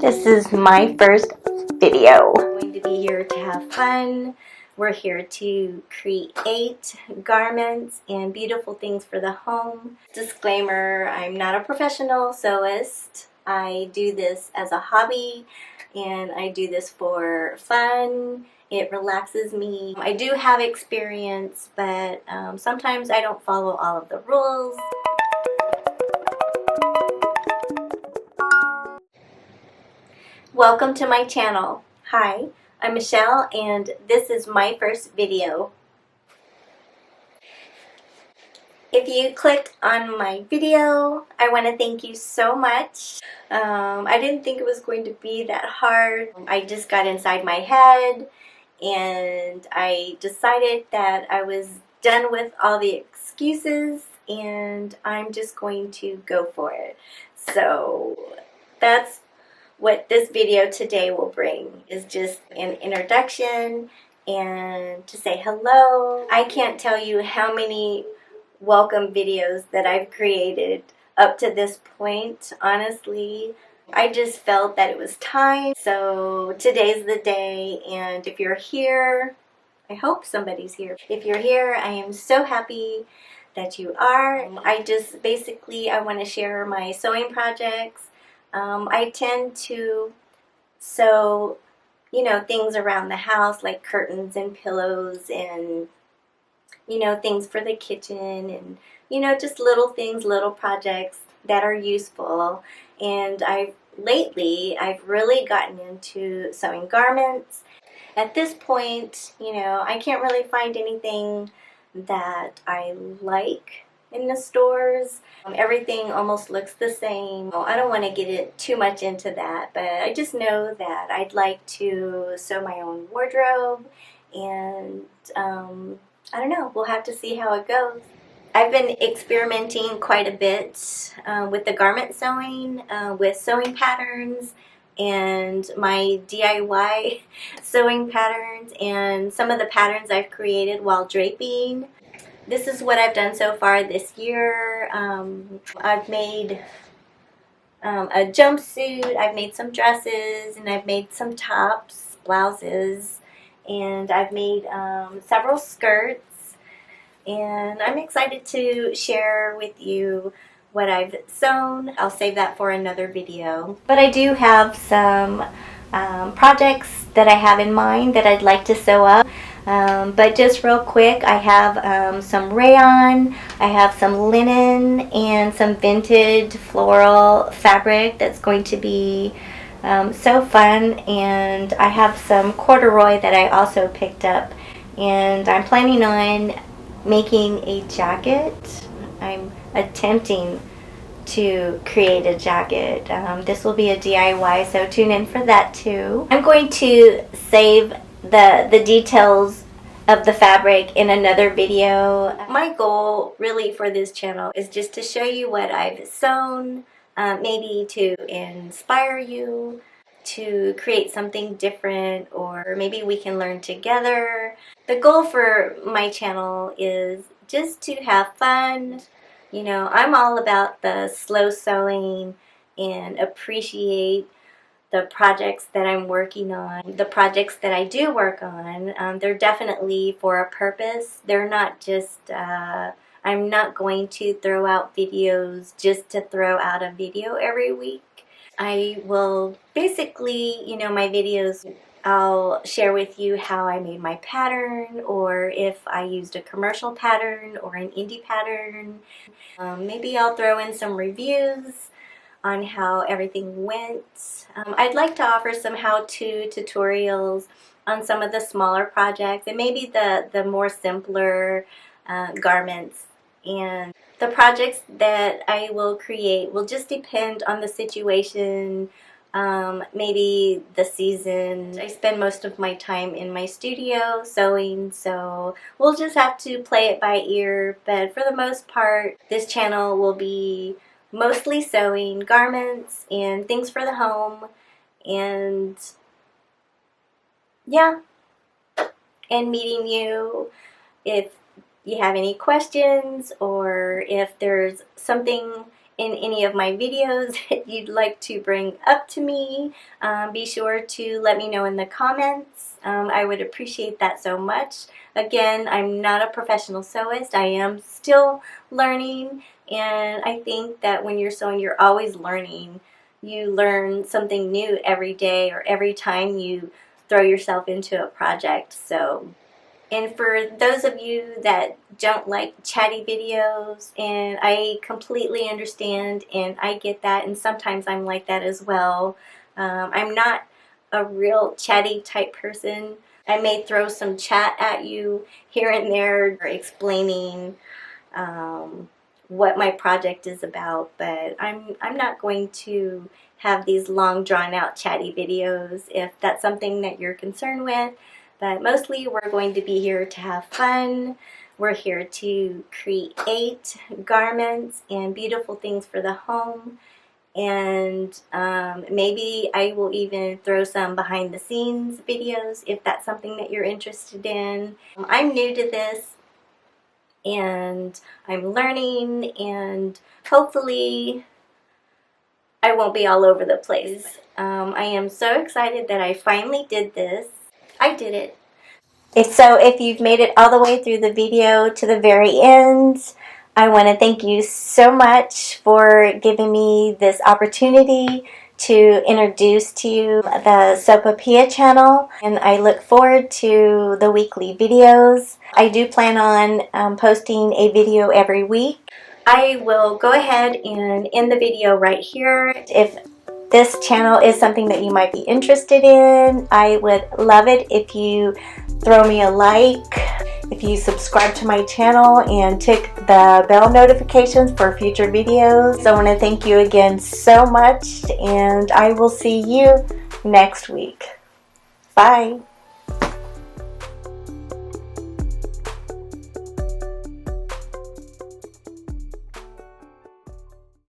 This is my first video. We're going to be here to have fun. We're here to create garments and beautiful things for the home. Disclaimer, I'm not a professional sewist. I do this as a hobby and I do this for fun. It relaxes me. I do have experience, but sometimes I don't follow all of the rules. Welcome to my channel. Hi, I'm Michelle and this is my first video. If you clicked on my video, I want to thank you so much. I didn't think it was going to be that hard. I just got inside my head and I decided that I was done with all the excuses and I'm just going to go for it. So that's what this video today will bring, is just an introduction and to say hello. I can't tell you how many welcome videos that I've created up to this point. Honestly, I just felt that it was time. So today's the day, and if you're here, I hope somebody's here. If you're here, I am so happy that you are. I want to share my sewing projects. I tend to sew, things around the house like curtains and pillows and, things for the kitchen and, just little things, little projects that are useful. And lately I've really gotten into sewing garments. At this point, I can't really find anything that I like in the stores. Everything almost looks the same. I don't want to get too much into that, but I just know that I'd like to sew my own wardrobe, and I don't know, we'll have to see how it goes. I've been experimenting quite a bit with the garment sewing, with sewing patterns and my DIY sewing patterns and some of the patterns I've created while draping. This is what I've done so far this year. I've made a jumpsuit, I've made some dresses, and I've made some tops, blouses, and I've made several skirts. And I'm excited to share with you what I've sewn. I'll save that for another video. But I do have some projects that I have in mind that I'd like to sew up. But just real quick, I have some rayon, I have some linen, and some vintage floral fabric that's going to be so fun. And I have some corduroy that I also picked up, and I'm planning on making a jacket. I'm attempting to create a jacket. This will be a DIY, so tune in for that too. I'm going to save the details of the fabric in another video. My goal really for this channel is just to show you what I've sewn, maybe to inspire you to create something different, or maybe we can learn together. The goal for my channel is just to have fun. I'm all about the slow sewing and appreciate the projects that I'm working on. The projects that I do work on, they're definitely for a purpose. They're not just, I'm not going to throw out videos just to throw out a video every week. I will basically, my videos, I'll share with you how I made my pattern, or if I used a commercial pattern or an indie pattern. Maybe I'll throw in some reviews on how everything went. I'd like to offer some how-to tutorials on some of the smaller projects and maybe the more simpler garments. And the projects that I will create will just depend on the situation, maybe the season. I spend most of my time in my studio sewing, so we'll just have to play it by ear. But for the most part, this channel will be mostly sewing garments and things for the home, and yeah, and meeting you if you have any questions, or if there's something in any of my videos that you'd like to bring up to me, be sure to let me know in the comments. I would appreciate that so much. Again, I'm not a professional sewist. I am still learning, and I think that when you're sewing, you're always learning. You learn something new every day or every time you throw yourself into a project. So, and for those of you that don't like chatty videos, and I completely understand and I get that, and sometimes I'm like that as well. I'm not a real chatty type person. I may throw some chat at you here and there explaining what my project is about, but I'm not going to have these long drawn out chatty videos if that's something that you're concerned with. But mostly we're going to be here to have fun. We're here to create garments and beautiful things for the home. And maybe I will even throw some behind the scenes videos if that's something that you're interested in. I'm new to this and I'm learning, and hopefully I won't be all over the place. I am so excited that I finally did this. I did it. So if you've made it all the way through the video to the very end, I want to thank you so much for giving me this opportunity to introduce to you the Sewpapilla channel, and I look forward to the weekly videos. I do plan on posting a video every week. I will go ahead and end the video right here. If this channel is something that you might be interested in, I would love it if you throw me a like, if you subscribe to my channel and tick the bell notifications for future videos. So I want to thank you again so much, and I will see you next week. Bye.